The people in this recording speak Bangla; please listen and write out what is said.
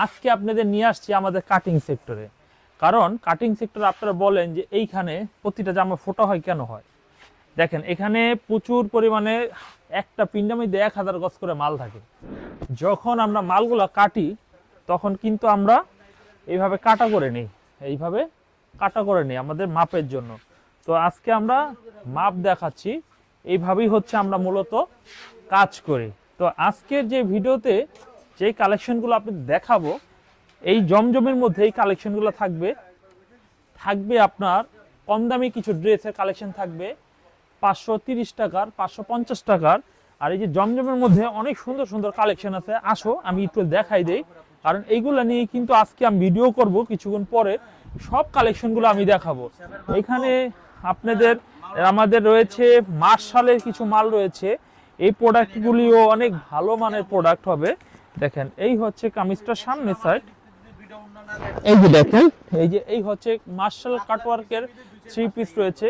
আজকে আপনাদের নিয়ে আসছি আমাদের কাটিং সেক্টরে। কারণ কাটিং সেক্টরে আপনারা বলেন যে এইখানে প্রতিটা জামা ফোটা হয় কেন হয়। দেখেন এখানে প্রচুর পরিমাণে একটা পিন্ডার মধ্যে 1000 গজ করে মাল থাকে। যখন আমরা মালগুলো কাটি তখন কিন্তু আমরা এইভাবে কাটা করে নিই, এইভাবে কাটা করে নিই আমাদের মাপের জন্য। তো আজকে আমরা মাপ দেখাচ্ছি, এইভাবেই হচ্ছে আমরা মূলত কাজ করি। তো আজকের যে ভিডিওতে যে কালেকশনগুলো আপনাদের দেখাবো, এই জমজমের মধ্যে এই কালেকশনগুলো থাকবে। থাকবে আপনার কম দামি কিছু ড্রেসের কালেকশন থাকবে 530 টাকার, 550 টাকার। আর এই যে জমজমের মধ্যে অনেক সুন্দর সুন্দর কালেকশন আছে, আসো আমি একটু দেখাই দেই। কারণ এইগুলা নিয়ে কিন্তু আজকে আমি ভিডিও করব কিছুক্ষণ পরে, সব কালেকশনগুলো আমি দেখাবো। এখানে আপনাদের আমাদের রয়েছে মার্শালের কিছু মাল রয়েছে। এই প্রোডাক্টগুলিও অনেক ভালো মানের প্রোডাক্ট হবে। দেখেন এই হচ্ছে কামিজটার সামনের সাইড, এই যে দেখেন এই হচ্ছে মার্শাল কাটওয়ার্কের 3 পিস রয়েছে।